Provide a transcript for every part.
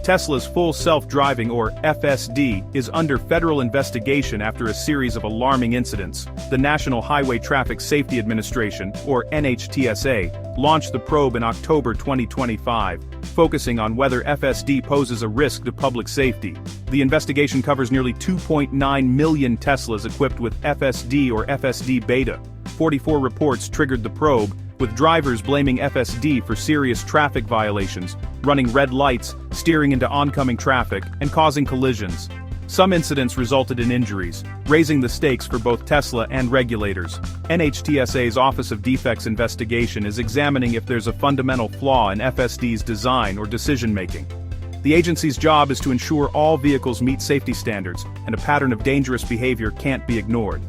Tesla's full self-driving, or FSD, is under federal investigation after a series of alarming incidents. The National Highway Traffic Safety Administration, or NHTSA, launched the probe in October 2025, focusing on whether FSD poses a risk to public safety. The investigation covers nearly 2.9 million Teslas equipped with FSD or FSD Beta. 44 reports triggered the probe, with drivers blaming FSD for serious traffic violations, running red lights, steering into oncoming traffic, and causing collisions. Some incidents resulted in injuries, raising the stakes for both Tesla and regulators. NHTSA's Office of Defects Investigation is examining if there's a fundamental flaw in FSD's design or decision-making. The agency's job is to ensure all vehicles meet safety standards, and a pattern of dangerous behavior can't be ignored.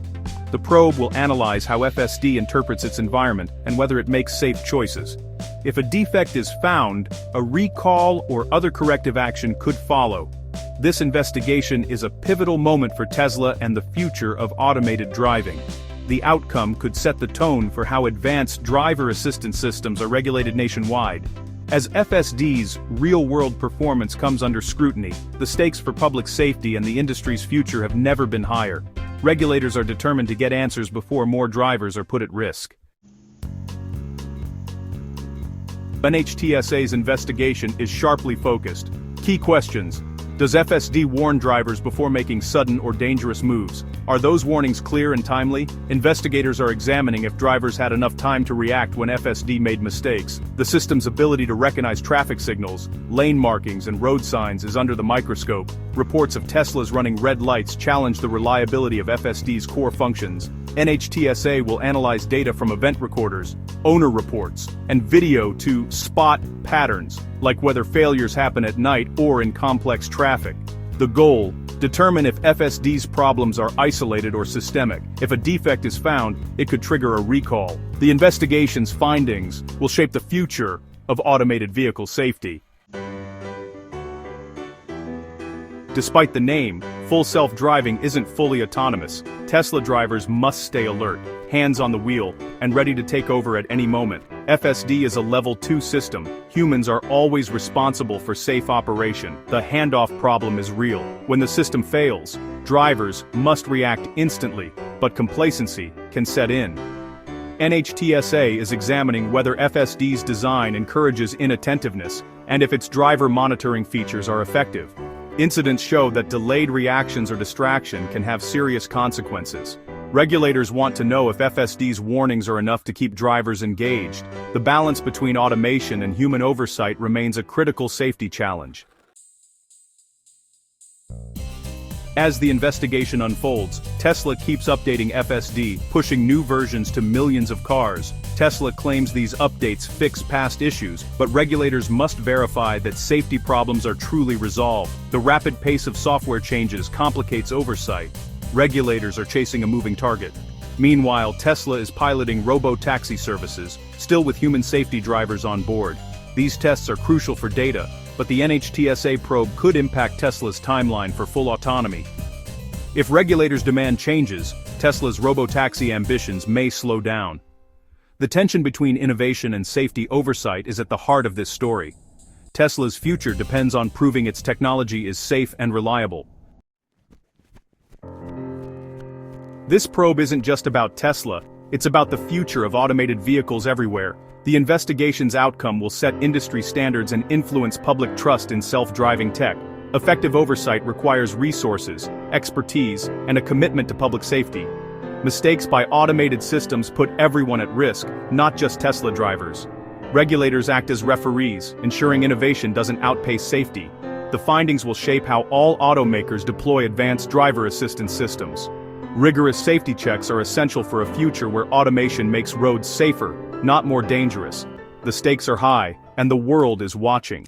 The probe will analyze how FSD interprets its environment and whether it makes safe choices. If a defect is found, a recall or other corrective action could follow. This investigation is a pivotal moment for Tesla and the future of automated driving. The outcome could set the tone for how advanced driver assistance systems are regulated nationwide. As FSD's real-world performance comes under scrutiny, the stakes for public safety and the industry's future have never been higher. Regulators are determined to get answers before more drivers are put at risk. NHTSA's investigation is sharply focused. Key questions: does FSD warn drivers before making sudden or dangerous moves? Are those warnings clear and timely? Investigators are examining if drivers had enough time to react when FSD made mistakes. The system's ability to recognize traffic signals, lane markings, and road signs is under the microscope. Reports of Teslas running red lights challenge the reliability of FSD's core functions. NHTSA will analyze data from event recorders, owner reports, and video to spot patterns, like whether failures happen at night or in complex traffic. The goal: determine if FSD's problems are isolated or systemic. If a defect is found, it could trigger a recall. The investigation's findings will shape the future of automated vehicle safety. Despite the name, full self-driving isn't fully autonomous. Tesla drivers must stay alert, hands on the wheel, and ready to take over at any moment. FSD is a level 2 system. Humans are always responsible for safe operation. The handoff problem is real. When the system fails, drivers must react instantly, but complacency can set in. NHTSA is examining whether FSD's design encourages inattentiveness, and if its driver monitoring features are effective. Incidents show that delayed reactions or distraction can have serious consequences. Regulators want to know if FSD's warnings are enough to keep drivers engaged. The balance between automation and human oversight remains a critical safety challenge. As the investigation unfolds, Tesla keeps updating FSD, pushing new versions to millions of cars. Tesla claims these updates fix past issues, but regulators must verify that safety problems are truly resolved. The rapid pace of software changes complicates oversight. Regulators are chasing a moving target. Meanwhile, Tesla is piloting robo-taxi services, still with human safety drivers on board. These tests are crucial for data, but the NHTSA probe could impact Tesla's timeline for full autonomy. If regulators demand changes, Tesla's robo-taxi ambitions may slow down. The tension between innovation and safety oversight is at the heart of this story. Tesla's future depends on proving its technology is safe and reliable. This probe isn't just about Tesla, it's about the future of automated vehicles everywhere. The investigation's outcome will set industry standards and influence public trust in self-driving tech. Effective oversight requires resources, expertise, and a commitment to public safety. Mistakes by automated systems put everyone at risk, not just Tesla drivers. Regulators act as referees, ensuring innovation doesn't outpace safety. The findings will shape how all automakers deploy advanced driver assistance systems. Rigorous safety checks are essential for a future where automation makes roads safer, not more dangerous. The stakes are high, and the world is watching.